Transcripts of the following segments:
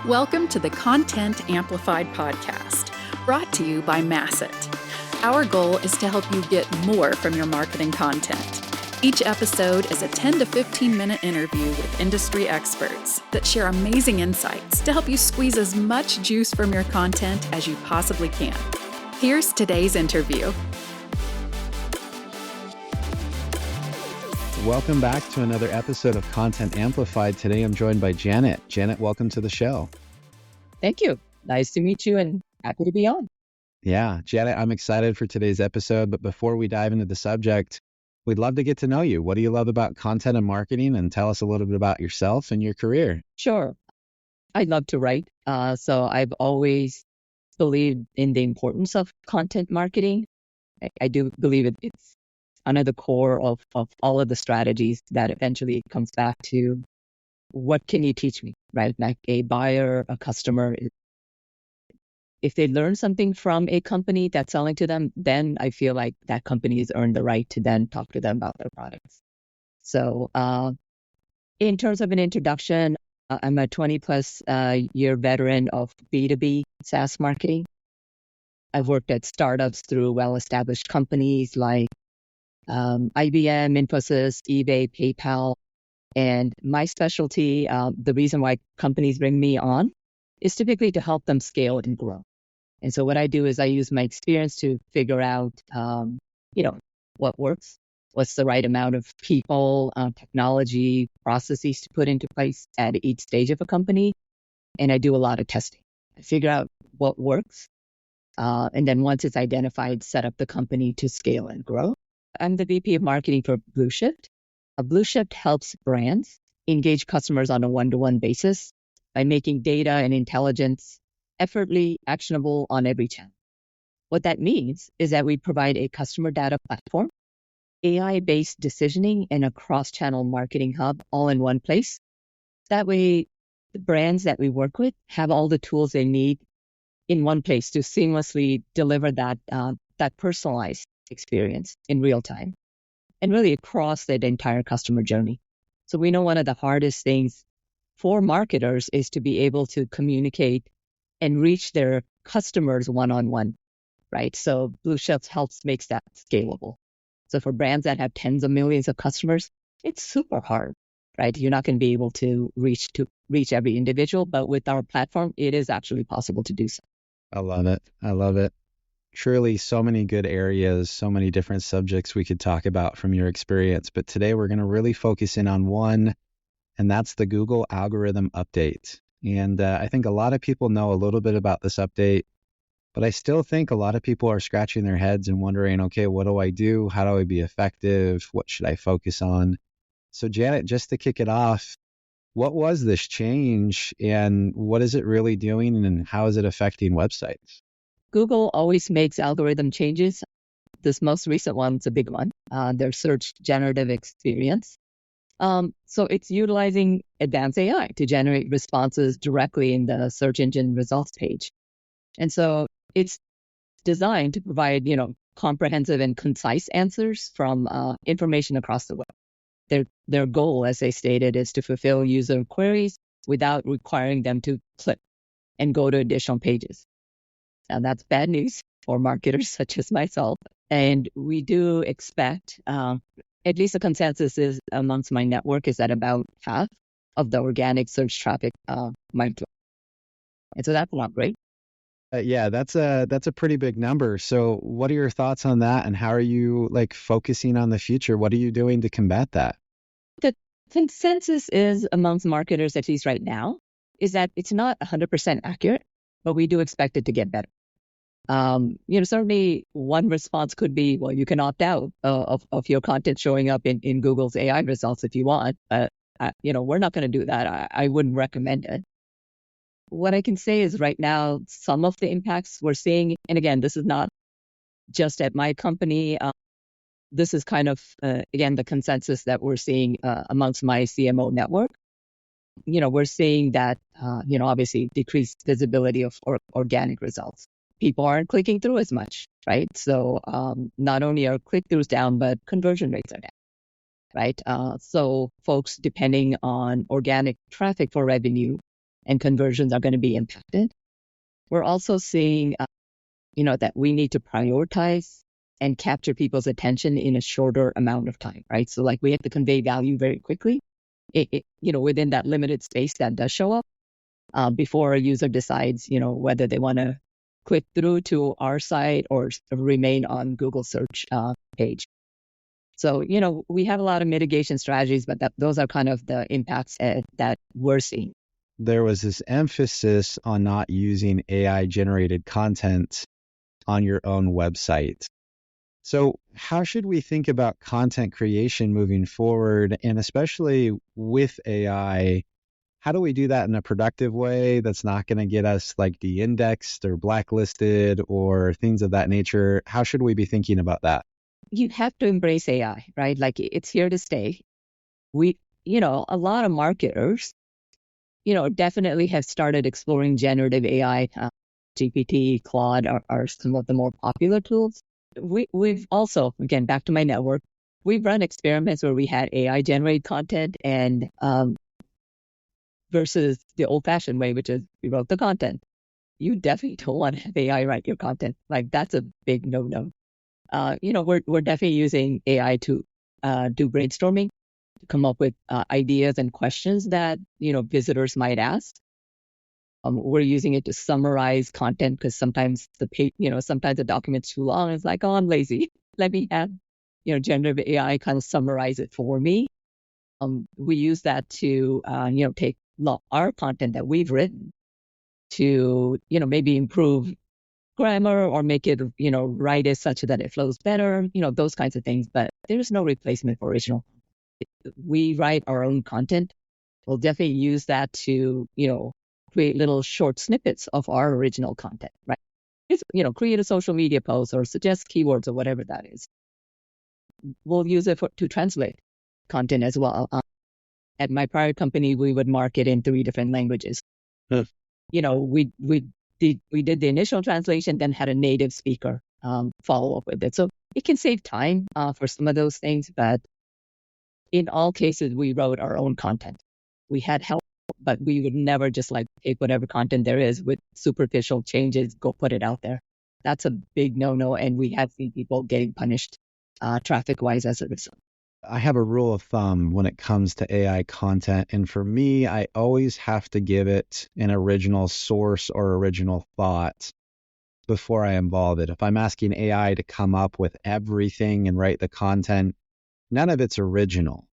Welcome to the Content Amplified podcast, brought to you by Masset. Our goal is to help you get more from your marketing content. Each episode is a 10 to 15 minute interview with industry experts that share amazing insights to help you squeeze as much juice from your content as you possibly can. Here's today's interview. Welcome back to another episode of Content Amplified. Today I'm joined by Janet. Janet, welcome to the show. Thank you. Nice to meet you and happy to be on. Yeah, Janet, I'm excited for today's episode, but before we dive into the subject, we'd love to get to know you. What do you love about content and marketing? And tell us a little bit about yourself and your career. Sure. I love to write. So I've always believed in the importance of content marketing. I do believe it's under the core of all of the strategies that eventually comes back to what can you teach me, right? Like a buyer, a customer, if they learn something from a company that's selling to them, then I feel like that company has earned the right to then talk to them about their products. So in terms of an introduction, I'm a 20 plus year veteran of B2B SaaS marketing. I've worked at startups through well-established companies like IBM, Infosys, eBay, PayPal. And my specialty, the reason why companies bring me on is typically to help them scale and grow. And so what I do is I use my experience to figure out, what works, what's the right amount of people, technology, processes to put into place at each stage of a company. And I do a lot of testing. I figure out what works. And then once it's identified, set up the company to scale and grow. I'm the VP of marketing for Blue Shift. Blue Shift helps brands engage customers on a one-to-one basis by making data and intelligence effortlessly actionable on every channel. What that means is that we provide a customer data platform, AI-based decisioning, and a cross-channel marketing hub all in one place. That way, the brands that we work with have all the tools they need in one place to seamlessly deliver that personalized experience in real time and really across that entire customer journey. So we know one of the hardest things for marketers is to be able to communicate and reach their customers one-on-one, right? So Blue Shift helps makes that scalable. So for brands that have tens of millions of customers, it's super hard, right? You're not going to be able to reach every individual, but with our platform, it is actually possible to do so. I love it. I love it. Truly so many good areas, so many different subjects we could talk about from your experience. But today we're going to really focus in on one, and that's the Google algorithm update. And I think a lot of people know a little bit about this update, but I still think a lot of people are scratching their heads and wondering, okay, what do I do? How do I be effective? What should I focus on? So Janet, just to kick it off, what was this change and what is it really doing and how is it affecting websites? Google always makes algorithm changes. This most recent one's a big one, their search generative experience. So it's utilizing advanced AI to generate responses directly in the search engine results page. And so it's designed to provide, comprehensive and concise answers from information across the web. Their goal, as they stated, is to fulfill user queries without requiring them to click and go to additional pages. Now, that's bad news for marketers such as myself. And we do expect, at least the consensus is amongst my network, is that about half of the organic search traffic might drop. And so that's not great. Yeah, that's a pretty big number. So what are your thoughts on that? And how are you focusing on the future? What are you doing to combat that? The consensus is amongst marketers, at least right now, is that it's not 100% accurate, but we do expect it to get better. Certainly one response could be, well, you can opt out of your content showing up in Google's AI results if you want. But, we're not going to do that. I wouldn't recommend it. What I can say is right now, some of the impacts we're seeing, and again, this is not just at my company. This is kind of, again, the consensus that we're seeing amongst my CMO network. We're seeing that, obviously decreased visibility of organic results. People aren't clicking through as much, right? So not only are click-throughs down, but conversion rates are down, right? So folks depending on organic traffic for revenue and conversions are going to be impacted. We're also seeing, that we need to prioritize and capture people's attention in a shorter amount of time, right? So like we have to convey value very quickly, within that limited space that does show up before a user decides, whether they want to click through to our site or remain on Google search page. So, we have a lot of mitigation strategies, but those are kind of the impacts that we're seeing. There was this emphasis on not using AI generated content on your own website. So how should we think about content creation moving forward? And especially with AI, how do we do that in a productive way that's not going to get us like de-indexed or blacklisted or things of that nature? How should we be thinking about that? You have to embrace AI, right? Like it's here to stay. A lot of marketers, definitely have started exploring generative AI. GPT, Claude are some of the more popular tools. We've also, again, back to my network, we've run experiments where we had AI generate content and versus the old-fashioned way, which is we wrote the content. You definitely don't want to have AI write your content. Like that's a big no-no. We're definitely using AI to do brainstorming, to come up with ideas and questions that visitors might ask. We're using it to summarize content because sometimes sometimes the document's too long. It's like, oh, I'm lazy. Let me have, generative AI kind of summarize it for me. We use that to, take our content that we've written to, maybe improve grammar or make it, write it such that it flows better, those kinds of things. But there's no replacement for original. We write our own content. We'll definitely use that to, create little short snippets of our original content, right? It's, create a social media post or suggest keywords or whatever that is. We'll use it to translate content as well. At my prior company, we would market in 3 different languages. Huh. We did the initial translation, then had a native speaker follow up with it. So it can save time for some of those things, but in all cases, we wrote our own content. We had help, but we would never just like take whatever content there is with superficial changes, go put it out there. That's a big no-no, and we have seen people getting punished traffic-wise as a result. I have a rule of thumb when it comes to AI content. And for me, I always have to give it an original source or original thought before I involve it. If I'm asking AI to come up with everything and write the content, none of it's original.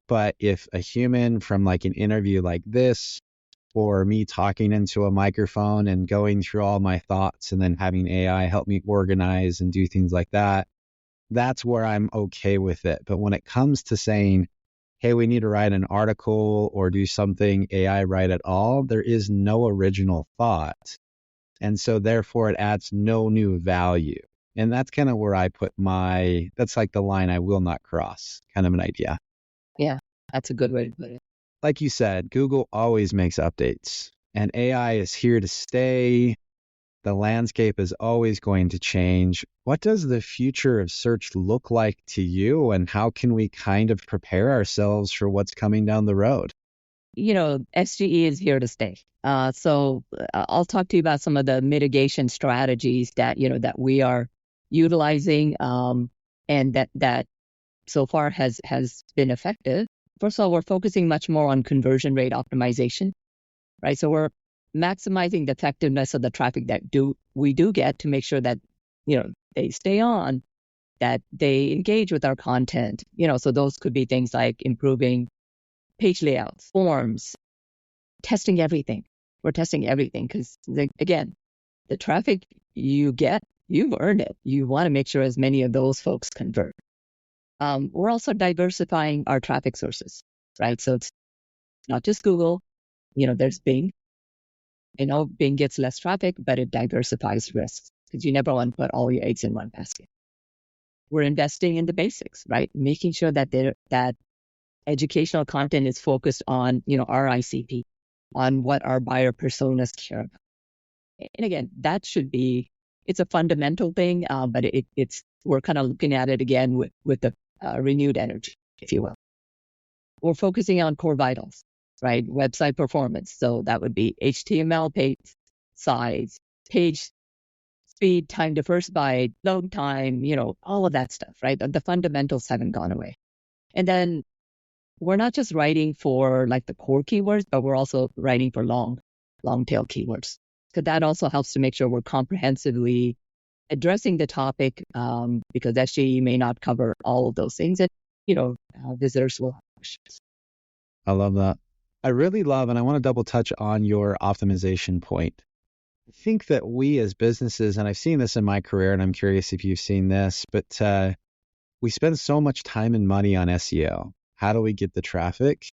But if a human from like an interview like this, or me talking into a microphone and going through all my thoughts and then having AI help me organize and do things like that, that's where I'm okay with it. But when it comes to saying, hey, we need to write an article or do something AI write at all, there is no original thought. And so therefore it adds no new value. And that's kind of where I put that's like the line I will not cross, kind of an idea. Yeah, that's a good way to put it. Like you said, Google always makes updates and AI is here to stay. The landscape is always going to change. What does the future of search look like to you, and how can we kind of prepare ourselves for what's coming down the road? SGE is here to stay. So I'll talk to you about some of the mitigation strategies that, that we are utilizing and that so far has been effective. First of all, we're focusing much more on conversion rate optimization, right? So we're maximizing the effectiveness of the traffic that we do get to make sure that, they stay on, that they engage with our content. So those could be things like improving page layouts, forms, testing everything. We're testing everything because, again, the traffic you get, you've earned it. You want to make sure as many of those folks convert. We're also diversifying our traffic sources, right? So it's not just Google. There's Bing. Bing gets less traffic, but it diversifies risks because you never want to put all your eggs in one basket. We're investing in the basics, right? Making sure that that educational content is focused on, our ICP, on what our buyer personas care about. And again, it's a fundamental thing, but we're kind of looking at it again with the renewed energy, if you will. We're focusing on core vitals. right? Website performance. So that would be HTML page size, page speed, time to first byte, load time, all of that stuff, right? The fundamentals haven't gone away. And then we're not just writing for like the core keywords, but we're also writing for long tail keywords. Because that also helps to make sure we're comprehensively addressing the topic, because SGE may not cover all of those things. And, visitors will have questions. I love that. I really love, and I want to double touch on your optimization point. I think that we as businesses, and I've seen this in my career, and I'm curious if you've seen this, but we spend so much time and money on SEO. How do we get the traffic?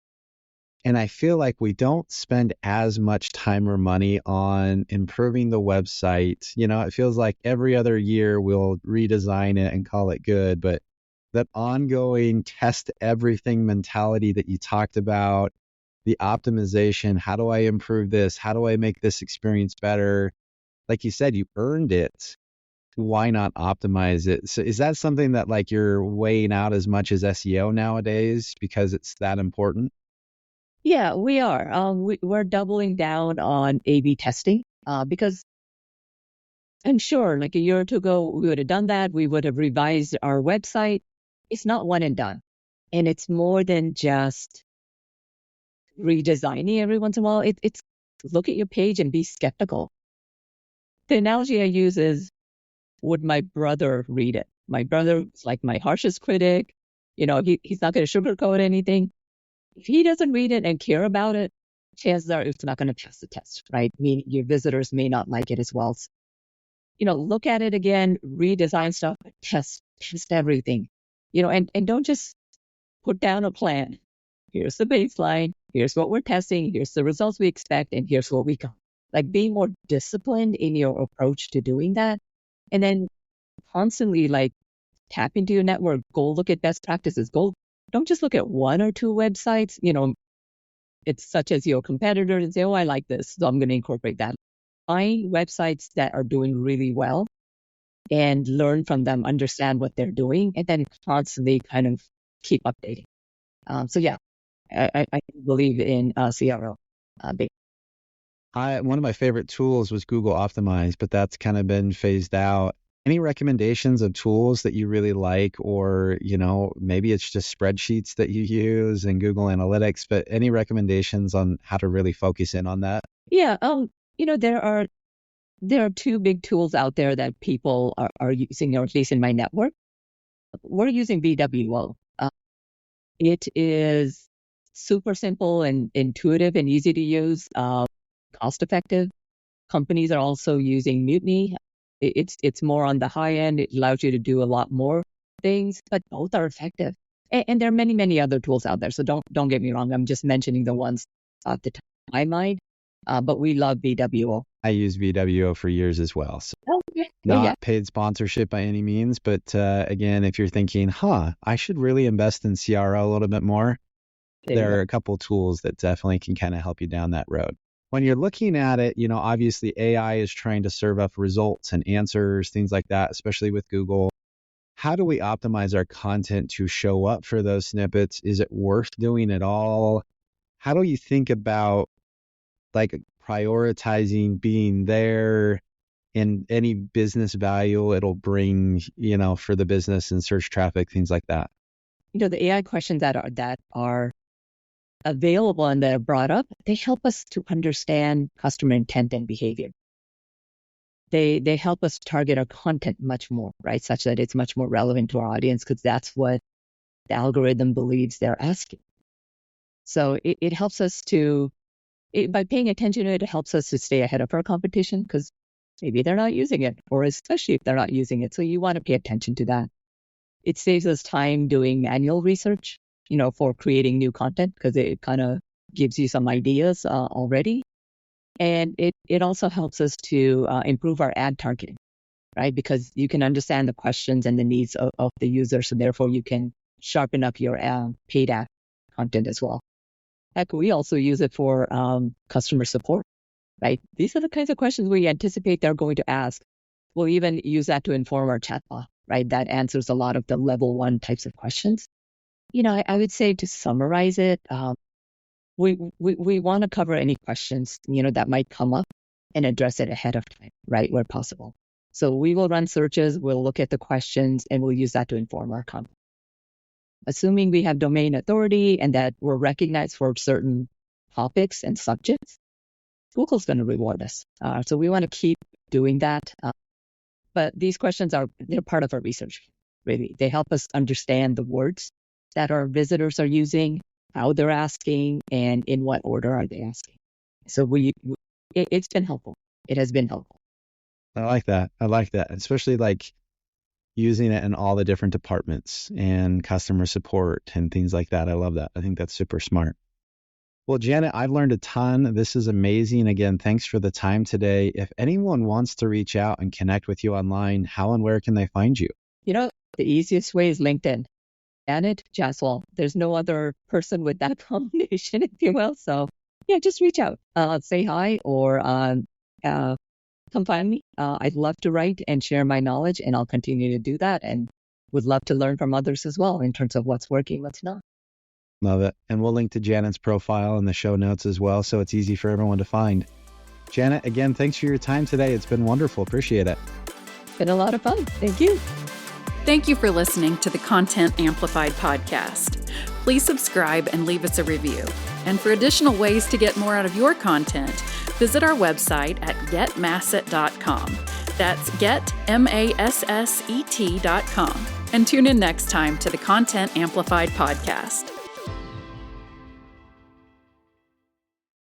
And I feel like we don't spend as much time or money on improving the website. It feels like every other year we'll redesign it and call it good, but that ongoing test everything mentality that you talked about, the optimization, how do I improve this? How do I make this experience better? Like you said, you earned it. Why not optimize it? So is that something that like you're weighing out as much as SEO nowadays because it's that important? Yeah, we are. We're doubling down on A/B testing, because I'm sure like a year or two ago, we would have done that. We would have revised our website. It's not one and done. And it's more than just redesigning every once in a while. It's look at your page and be skeptical. The analogy I use is, would my brother read it? My brother's like my harshest critic. He's not going to sugarcoat anything. If he doesn't read it and care about it, chances are it's not going to pass the test, right? Meaning your visitors may not like it as well. So, look at it again, redesign stuff, test everything, and don't just put down a plan. Here's the baseline. Here's what we're testing. Here's the results we expect. And here's what we got. Like, be more disciplined in your approach to doing that. And then constantly like tap into your network, go look at best practices. Don't just look at one or two websites, it's such as your competitor and say, oh, I like this, so I'm going to incorporate that. Find websites that are doing really well and learn from them, understand what they're doing, and then constantly kind of keep updating. So yeah, I believe in CRO. One of my favorite tools was Google Optimize, but that's kind of been phased out. Any recommendations of tools that you really like, or, maybe it's just spreadsheets that you use in Google Analytics, but any recommendations on how to really focus in on that? Yeah, there are two big tools out there that people are using, or at least in my network. We're using BWO. It is super simple and intuitive and easy to use, cost effective. Companies are also using Mutiny. It's more on the high end. It allows you to do a lot more things, but both are effective. And there are many, many other tools out there. So don't get me wrong. I'm just mentioning the ones at the top of my mind. But we love BWO. I use BWO for years as well. So Okay. not paid sponsorship by any means, but again, if you're thinking, I should really invest in CRO a little bit more, there are a couple tools that definitely can kind of help you down that road. When you're looking at it, obviously AI is trying to serve up results and answers, things like that, especially with Google. How do we optimize our content to show up for those snippets? Is it worth doing at all? How do you think about like prioritizing being there and any business value it'll bring, for the business and search traffic, things like that? The AI questions that are available and that are brought up, they help us to understand customer intent and behavior. They help us target our content much more, right? Such that it's much more relevant to our audience, because that's what the algorithm believes they're asking. So it helps us by paying attention to it, it helps us to stay ahead of our competition, because maybe they're not using it, or especially if they're not using it. So you want to pay attention to that. It saves us time doing manual research, for creating new content, because it kind of gives you some ideas already. And it also helps us to improve our ad targeting, right? Because you can understand the questions and the needs of the user. So therefore you can sharpen up your paid ad content as well. Heck, we also use it for customer support, right? These are the kinds of questions we anticipate they're going to ask. We'll even use that to inform our chatbot, right? That answers a lot of the level 1 types of questions. I would say, to summarize it, we want to cover any questions, that might come up and address it ahead of time, right, where possible. So we will run searches, we'll look at the questions, and we'll use that to inform our content. Assuming we have domain authority and that we're recognized for certain topics and subjects, Google's going to reward us. So we want to keep doing that. But these questions they're part of our research, really. They help us understand the words that our visitors are using, how they're asking, and in what order are they asking. So it's been helpful. It has been helpful. I like that. Especially like using it in all the different departments and customer support and things like that. I love that. I think that's super smart. Well, Janet, I've learned a ton. This is amazing. Again, thanks for the time today. If anyone wants to reach out and connect with you online, how and where can they find you? The easiest way is LinkedIn. Janet Jaswal. There's no other person with that combination, if you will. So yeah, just reach out, say hi, or come find me. I'd love to write and share my knowledge, and I'll continue to do that, and would love to learn from others as well in terms of what's working, what's not. Love it. And we'll link to Janet's profile in the show notes as well, so it's easy for everyone to find. Janet, again, thanks for your time today. It's been wonderful. Appreciate it. Been a lot of fun. Thank you. Thank you for listening to the Content Amplified podcast. Please subscribe and leave us a review. And for additional ways to get more out of your content, visit our website at getmasset.com. That's getmasset.com. And tune in next time to the Content Amplified podcast.